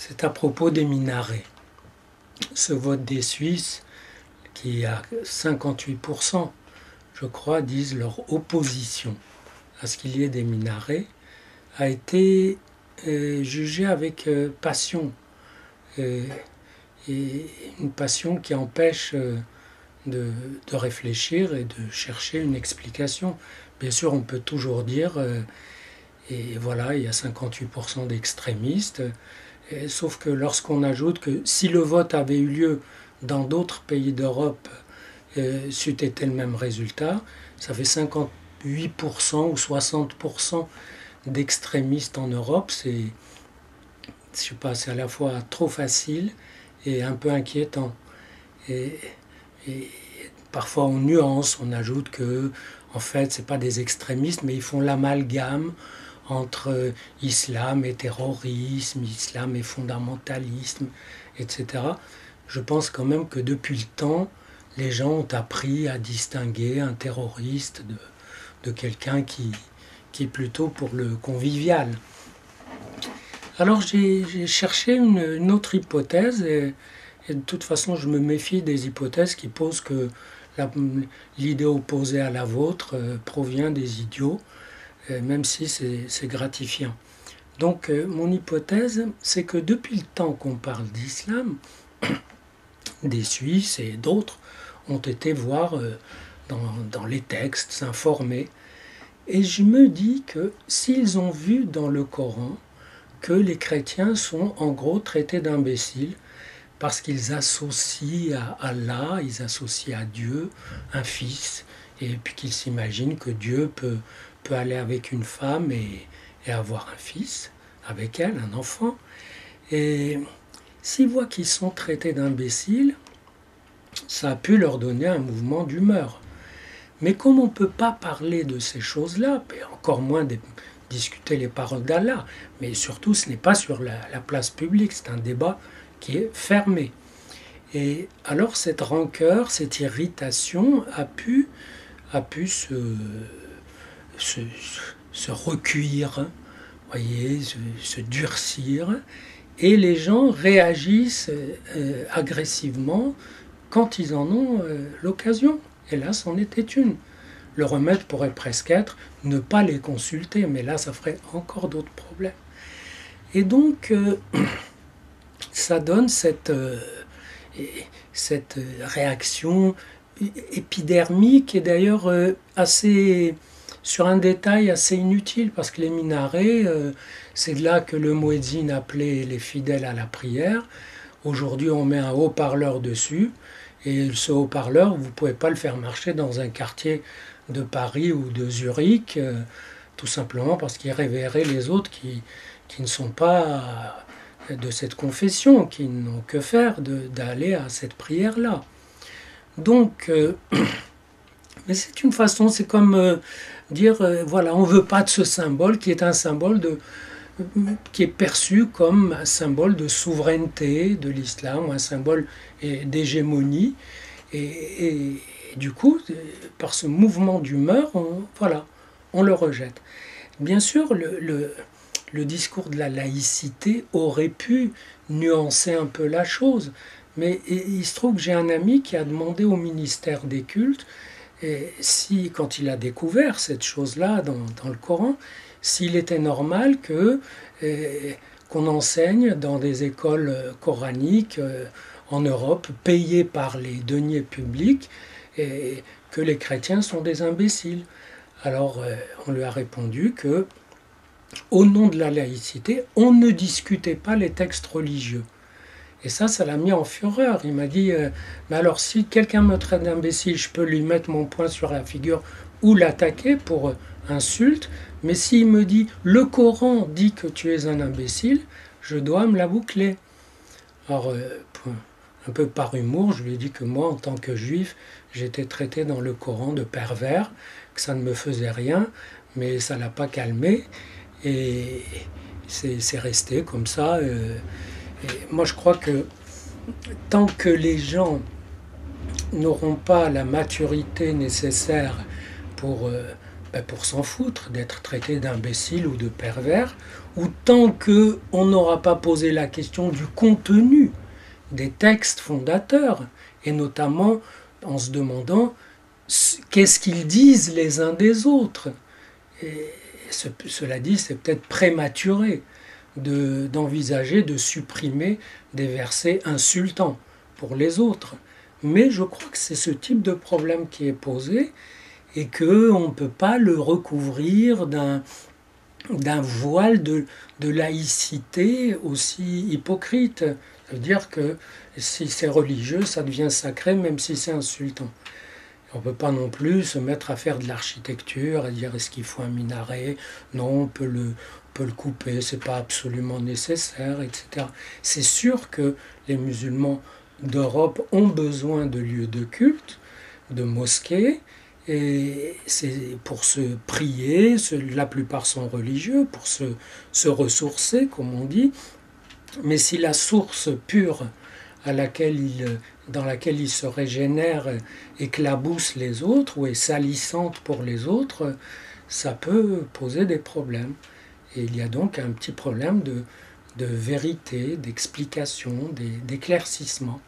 C'est à propos des minarets. Ce vote des Suisses, qui à 58%, je crois, disent leur opposition à ce qu'il y ait des minarets, a été jugé avec passion. Et une passion qui empêche de réfléchir et de chercher une explication. Bien sûr, on peut toujours dire, et voilà, il y a 58% d'extrémistes, sauf que lorsqu'on ajoute que si le vote avait eu lieu dans d'autres pays d'Europe, c'eût été le même résultat, ça fait 58% ou 60% d'extrémistes en Europe, c'est, je sais pas, c'est à la fois trop facile et un peu inquiétant. Et parfois on nuance, on ajoute que en fait c'est pas des extrémistes, mais ils font l'amalgame entre islam et terrorisme, islam et fondamentalisme, etc. Je pense quand même que depuis le temps, les gens ont appris à distinguer un terroriste de quelqu'un qui est plutôt pour le convivial. Alors j'ai cherché une autre hypothèse et de toute façon je me méfie des hypothèses qui posent que l'idée opposée à la vôtre provient des idiots, même si c'est gratifiant. Donc mon hypothèse, c'est que depuis le temps qu'on parle d'islam, des Suisses et d'autres ont été voir dans les textes, s'informer. Et je me dis que s'ils ont vu dans le Coran que les chrétiens sont en gros traités d'imbéciles, parce qu'ils associent à Allah, ils associent à Dieu un fils, et puis qu'ils s'imaginent que Dieu peut aller avec une femme et avoir un fils, avec elle, un enfant. Et s'ils voient qu'ils sont traités d'imbéciles, ça a pu leur donner un mouvement d'humeur. Mais comme on ne peut pas parler de ces choses-là, et encore moins discuter les paroles d'Allah, mais surtout ce n'est pas sur la place publique, c'est un débat qui est fermé. Et alors cette rancœur, cette irritation a pu se recueillir, voyez, se durcir, et les gens réagissent agressivement quand ils en ont l'occasion. Et là, c'en était une. Le remède pourrait presque être ne pas les consulter, mais là, ça ferait encore d'autres problèmes. Et donc, ça donne cette réaction épidermique et d'ailleurs assez sur un détail assez inutile, parce que les minarets, c'est de là que le muezzin appelait les fidèles à la prière. Aujourd'hui, on met un haut-parleur dessus, et ce haut-parleur, vous ne pouvez pas le faire marcher dans un quartier de Paris ou de Zurich, tout simplement parce qu'il révérerait les autres qui ne sont pas de cette confession, qui n'ont que faire d'aller à cette prière-là. Donc, mais c'est une façon, c'est comme dire, voilà, on ne veut pas de ce symbole qui est un symbole qui est perçu comme un symbole de souveraineté de l'islam, un symbole d'hégémonie. Et du coup, par ce mouvement d'humeur, on le rejette. Bien sûr, le discours de la laïcité aurait pu nuancer un peu la chose, mais il se trouve que j'ai un ami qui a demandé au ministère des cultes, si, quand il a découvert cette chose-là dans le Coran, s'il était normal qu'on enseigne dans des écoles coraniques en Europe, payées par les deniers publics, et que les chrétiens sont des imbéciles. Alors on lui a répondu que, au nom de la laïcité, on ne discutait pas les textes religieux. Et ça l'a mis en fureur. Il m'a dit, mais alors si quelqu'un me traite d'imbécile, je peux lui mettre mon poing sur la figure ou l'attaquer pour insulte, mais s'il me dit, le Coran dit que tu es un imbécile, je dois me la boucler. Alors, un peu par humour, je lui ai dit que moi, en tant que juif, j'étais traité dans le Coran de pervers, que ça ne me faisait rien, mais ça ne l'a pas calmé, et c'est resté comme ça. Et moi, je crois que tant que les gens n'auront pas la maturité nécessaire pour Ben, pour s'en foutre, d'être traité d'imbécile ou de pervers, ou tant qu'on n'aura pas posé la question du contenu des textes fondateurs, et notamment en se demandant qu'est-ce qu'ils disent les uns des autres. Et cela dit, c'est peut-être prématuré d'envisager de supprimer des versets insultants pour les autres. Mais je crois que c'est ce type de problème qui est posé et qu'on ne peut pas le recouvrir d'un voile de laïcité aussi hypocrite. Ça veut dire que si c'est religieux, ça devient sacré même si c'est insultant. On ne peut pas non plus se mettre à faire de l'architecture, à dire est-ce qu'il faut un minaret? Non, on peut le couper, c'est pas absolument nécessaire, etc. C'est sûr que les musulmans d'Europe ont besoin de lieux de culte, de mosquées, et c'est pour se prier, la plupart sont religieux, pour se ressourcer, comme on dit. Mais si la source pure dans laquelle il se régénère éclabousse les autres ou est salissante pour les autres, ça peut poser des problèmes. Et il y a donc un petit problème de vérité, d'explication, d'éclaircissement.